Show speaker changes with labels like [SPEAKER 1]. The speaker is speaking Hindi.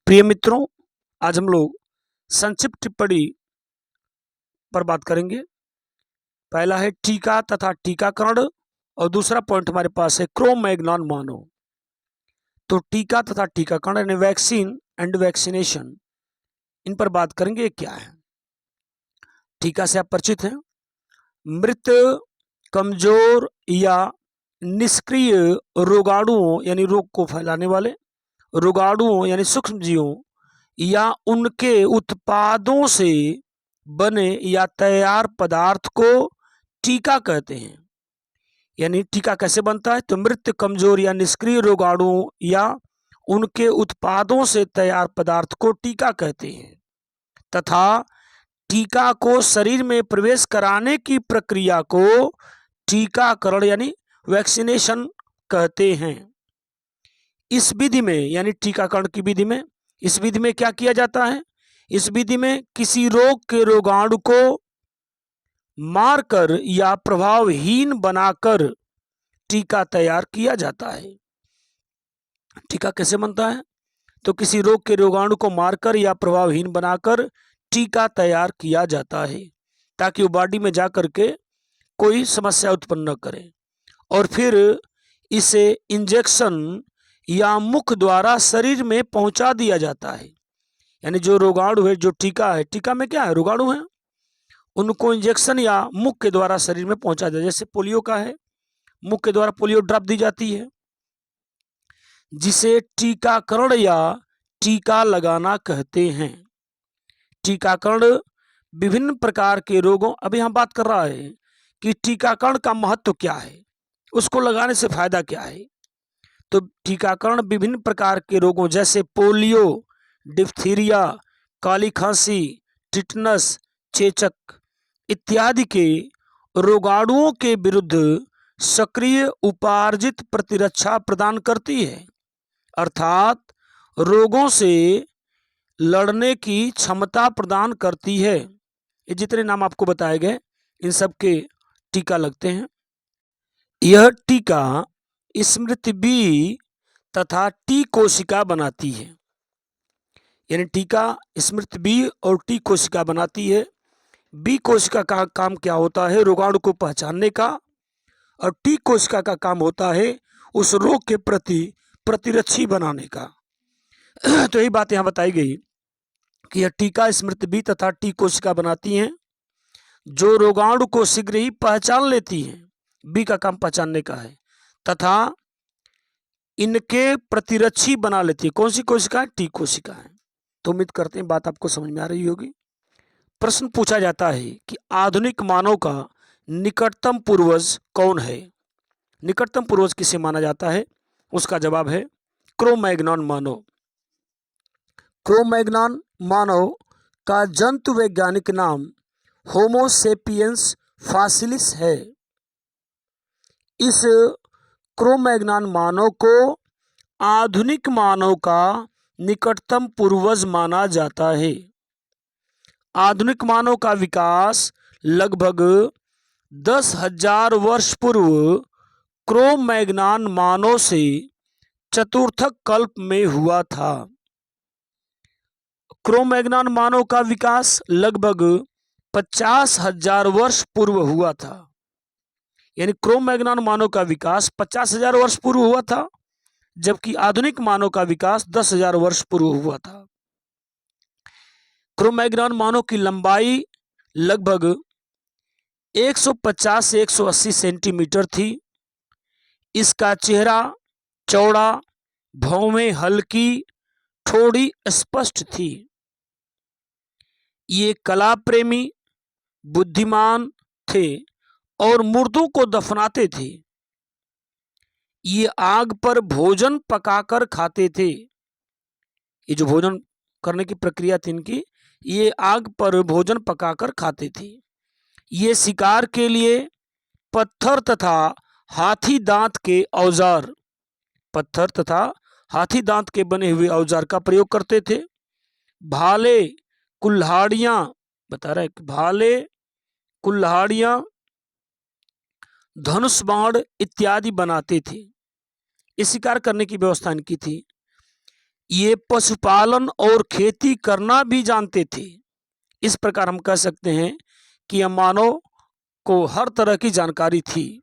[SPEAKER 1] प्रिय मित्रों, आज हम लोग संक्षिप्त टिप्पणी पर बात करेंगे। पहला है टीका तथा टीकाकरण और दूसरा पॉइंट हमारे पास है क्रो-मैग्नन मानव। तो टीका तथा टीकाकरण यानी वैक्सीन एंड वैक्सीनेशन, इन पर बात करेंगे। ये क्या है? टीका से आप परिचित हैं। मृत, कमजोर या निष्क्रिय रोगाणुओं यानी रोग को फैलाने वाले रोगाणुओं यानी सूक्ष्म जीवों या उनके उत्पादों से बने या तैयार पदार्थ को टीका कहते हैं। यानी टीका कैसे बनता है? तो मृत, कमजोर या निष्क्रिय रोगाणुओं या उनके उत्पादों से तैयार पदार्थ को टीका कहते हैं तथा टीका को शरीर में प्रवेश कराने की प्रक्रिया को टीकाकरण यानी वैक्सीनेशन कहते हैं। इस विधि में यानी टीकाकरण की विधि में, इस विधि में क्या किया जाता है? इस विधि में किसी रोग के रोगाणु को मारकर या प्रभावहीन बनाकर टीका तैयार किया जाता है। टीका कैसे बनता है? तो किसी रोग के रोगाणु को मारकर या प्रभावहीन बनाकर टीका तैयार किया जाता है ताकि वो बॉडी में जाकर के कोई समस्या उत्पन्न न करे और फिर इसे इंजेक्शन या मुख द्वारा शरीर में पहुंचा दिया जाता है। यानी जो रोगाणु है, जो टीका है, टीका में क्या है? रोगाणु है, उनको इंजेक्शन या मुख के द्वारा शरीर में पहुंचा दिया। जैसे पोलियो का है, मुख के द्वारा पोलियो ड्रॉप दी जाती है, जिसे टीकाकरण या टीका लगाना कहते हैं। टीकाकरण विभिन्न प्रकार के रोगों, अभी हम बात कर रहा है कि टीकाकरण का महत्व क्या है, उसको लगाने से फायदा क्या है। तो टीकाकरण विभिन्न प्रकार के रोगों जैसे पोलियो, डिप्थीरिया, काली खांसी, टिटनस, चेचक इत्यादि के रोगाणुओं के विरुद्ध सक्रिय उपार्जित प्रतिरक्षा प्रदान करती है, अर्थात रोगों से लड़ने की क्षमता प्रदान करती है। ये जितने नाम आपको बताए गए, इन सब के टीका लगते हैं। यह टीका स्मृति बी तथा टी कोशिका बनाती है। यानी टीका स्मृति बी और टी कोशिका बनाती है। बी कोशिका का काम क्या होता है? रोगाणु को पहचानने का, और टी कोशिका का काम होता है उस रोग के प्रति प्रतिरक्षी बनाने का। तो यही बात यहाँ बताई गई कि यह टीका स्मृति बी तथा टी कोशिका बनाती हैं जो रोगाणु को शीघ्र ही पहचान लेती हैं। बी का काम पहचानने का है तथा इनके प्रतिरक्षी बना लेती है। कौन सी कोशिका है? टी कोशिका है। तो उम्मीद करते हैं बात आपको समझ में आ रही होगी। प्रश्न पूछा जाता है कि आधुनिक मानव का निकटतम पूर्वज कौन है? निकटतम पूर्वज किसे माना जाता है? उसका जवाब है क्रो-मैग्नन मानव। क्रो-मैग्नन मानव का जंतु वैज्ञानिक नाम होमो सेपियंस फासिलिस है। इस क्रो-मैग्नन मानव को आधुनिक मानव का निकटतम पूर्वज माना जाता है। आधुनिक मानव का विकास लगभग 10,000 वर्ष पूर्व क्रो-मैग्नन मानव से चतुर्थक कल्प में हुआ था। क्रो-मैग्नन मानव का विकास लगभग 50,000 वर्ष पूर्व हुआ था। यानी क्रो-मैग्नन मानव का विकास 50,000 वर्ष पूर्व हुआ था, जबकि आधुनिक मानव का विकास 10,000 वर्ष पूर्व हुआ था। क्रो-मैग्नन मानव की लंबाई लगभग 150 से 180 सेंटीमीटर थी। इसका चेहरा चौड़ा, भौहें हल्की, थोड़ी स्पष्ट थी। ये कला प्रेमी, बुद्धिमान थे और मुर्दों को दफनाते थे। ये आग पर भोजन पकाकर खाते थे। ये जो भोजन करने की प्रक्रिया थी इनकी, ये आग पर भोजन पकाकर खाते थे। ये शिकार के लिए पत्थर तथा हाथी दांत के औजार, पत्थर तथा हाथी दांत के बने हुए औजार का प्रयोग करते थे। भाले, कुल्हाड़ियां, बता रहे भाले, कुल्हाड़ियां, धनुष बाण इत्यादि बनाते थे। इस शिकार करने की व्यवस्था इनकी थी। ये पशुपालन और खेती करना भी जानते थे। इस प्रकार हम कह सकते हैं कि यह मानव को हर तरह की जानकारी थी।